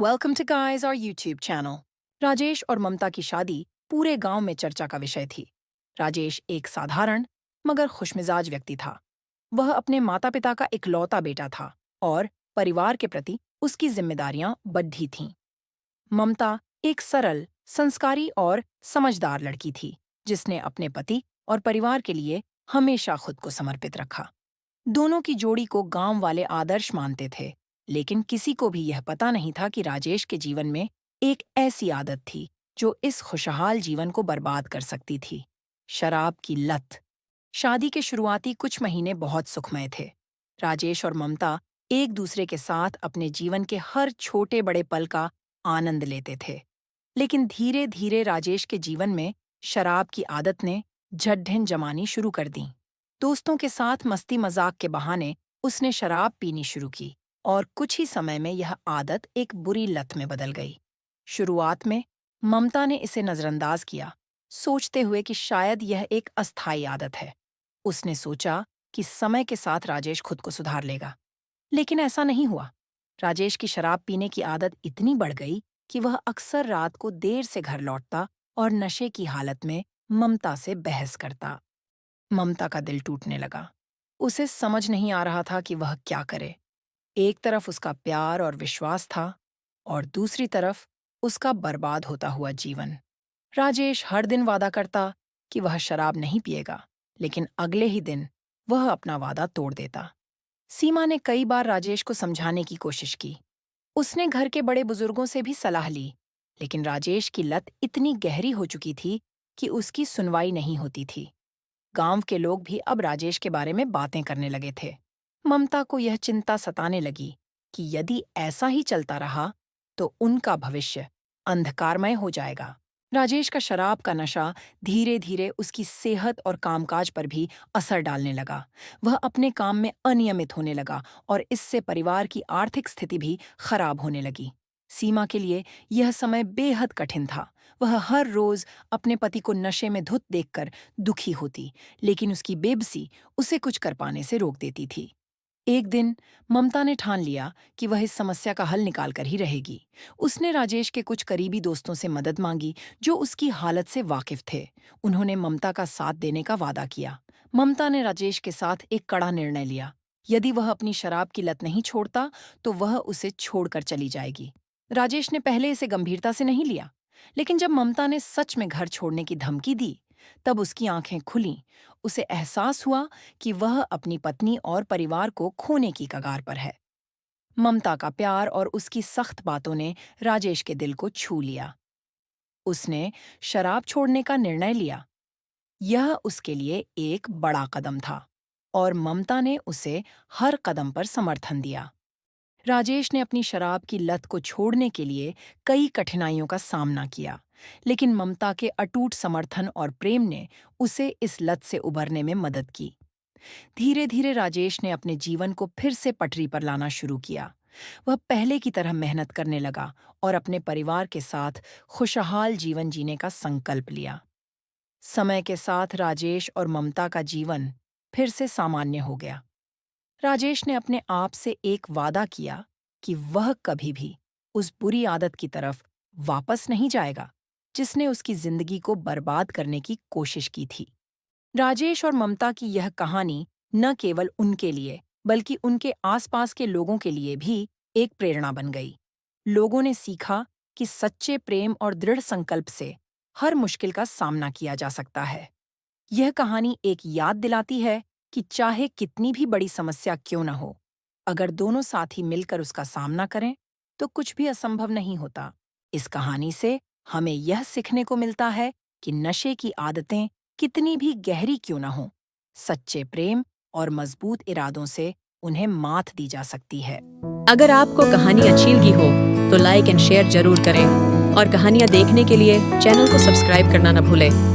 Welcome to guys और YouTube channel. Rajesh और ममता की शादी पूरे गांव में चर्चा का विषय थी। राजेश एक साधारण मगर खुशमिजाज व्यक्ति था। वह अपने माता पिता का इकलौता बेटा था और परिवार के प्रति उसकी जिम्मेदारियां बढ़ी थीं। ममता एक सरल, संस्कारी और समझदार लड़की थी, जिसने अपने पति और परिवार के लिए हमेशा खुद को समर्पित रखा। दोनों की जोड़ी को गांव वाले आदर्श मानते थे, लेकिन किसी को भी यह पता नहीं था कि राजेश के जीवन में एक ऐसी आदत थी जो इस खुशहाल जीवन को बर्बाद कर सकती थी। शराब की लत। शादी के शुरुआती कुछ महीने बहुत सुखमय थे। राजेश और ममता एक दूसरे के साथ अपने जीवन के हर छोटे बड़े पल का आनंद लेते थे। लेकिन धीरे धीरे राजेश के जीवन में शराब की आदत ने झड्ढन जमानी शुरू कर दी। दोस्तों के साथ मस्ती मजाक के बहाने उसने शराब पीनी शुरू की और कुछ ही समय में यह आदत एक बुरी लत में बदल गई। शुरुआत में ममता ने इसे नजरअंदाज किया, सोचते हुए कि शायद यह एक अस्थायी आदत है। उसने सोचा कि समय के साथ राजेश खुद को सुधार लेगा, लेकिन ऐसा नहीं हुआ। राजेश की शराब पीने की आदत इतनी बढ़ गई कि वह अक्सर रात को देर से घर लौटता और नशे की हालत में ममता से बहस करता। ममता का दिल टूटने लगा। उसे समझ नहीं आ रहा था कि वह क्या करे। एक तरफ उसका प्यार और विश्वास था और दूसरी तरफ उसका बर्बाद होता हुआ जीवन। राजेश हर दिन वादा करता कि वह शराब नहीं पिएगा, लेकिन अगले ही दिन वह अपना वादा तोड़ देता। सीमा ने कई बार राजेश को समझाने की कोशिश की। उसने घर के बड़े बुजुर्गों से भी सलाह ली, लेकिन राजेश की लत इतनी गहरी हो चुकी थी कि उसकी सुनवाई नहीं होती थी। गांव के लोग भी अब राजेश के बारे में बातें करने लगे थे। ममता को यह चिंता सताने लगी कि यदि ऐसा ही चलता रहा तो उनका भविष्य अंधकारमय हो जाएगा। राजेश का शराब का नशा धीरे धीरे उसकी सेहत और कामकाज पर भी असर डालने लगा। वह अपने काम में अनियमित होने लगा और इससे परिवार की आर्थिक स्थिति भी खराब होने लगी। सीमा के लिए यह समय बेहद कठिन था। वह हर रोज अपने पति को नशे में धुत देखकर दुखी होती, लेकिन उसकी बेबसी उसे कुछ कर पाने से रोक देती थी। एक दिन ममता ने ठान लिया कि वह इस समस्या का हल निकाल कर ही रहेगी। उसने राजेश के कुछ करीबी दोस्तों से मदद मांगी, जो उसकी हालत से वाकिफ थे। उन्होंने ममता का साथ देने का वादा किया। ममता ने राजेश के साथ एक कड़ा निर्णय लिया। यदि वह अपनी शराब की लत नहीं छोड़ता तो वह उसे छोड़कर चली जाएगी। राजेश ने पहले इसे गंभीरता से नहीं लिया, लेकिन जब ममता ने सच में घर छोड़ने की धमकी दी, तब उसकी आंखें खुलीं। उसे एहसास हुआ कि वह अपनी पत्नी और परिवार को खोने की कगार पर है। ममता का प्यार और उसकी सख्त बातों ने राजेश के दिल को छू लिया। उसने शराब छोड़ने का निर्णय लिया। यह उसके लिए एक बड़ा कदम था और ममता ने उसे हर कदम पर समर्थन दिया। राजेश ने अपनी शराब की लत को छोड़ने के लिए कई कठिनाइयों का सामना किया, लेकिन ममता के अटूट समर्थन और प्रेम ने उसे इस लत से उबरने में मदद की। धीरे धीरे राजेश ने अपने जीवन को फिर से पटरी पर लाना शुरू किया। वह पहले की तरह मेहनत करने लगा और अपने परिवार के साथ खुशहाल जीवन जीने का संकल्प लिया। समय के साथ राजेश और ममता का जीवन फिर से सामान्य हो गया। राजेश ने अपने आप से एक वादा किया कि वह कभी भी उस बुरी आदत की तरफ वापस नहीं जाएगा, जिसने उसकी जिंदगी को बर्बाद करने की कोशिश की थी। राजेश और ममता की यह कहानी न केवल उनके लिए, बल्कि उनके आसपास के लोगों के लिए भी एक प्रेरणा बन गई। लोगों ने सीखा कि सच्चे प्रेम और दृढ़ संकल्प से हर मुश्किल का सामना किया जा सकता है। यह कहानी एक याद दिलाती है कि चाहे कितनी भी बड़ी समस्या क्यों न हो, अगर दोनों साथी मिलकर उसका सामना करें, तो कुछ भी असंभव नहीं होता। इस कहानी से हमें यह सीखने को मिलता है कि नशे की आदतें कितनी भी गहरी क्यों न हों, सच्चे प्रेम और मजबूत इरादों से उन्हें मात दी जा सकती है। अगर आपको कहानी अच्छी लगी हो तो लाइक एंड शेयर जरूर करें और कहानियाँ देखने के लिए चैनल को सब्सक्राइब करना न भूलें।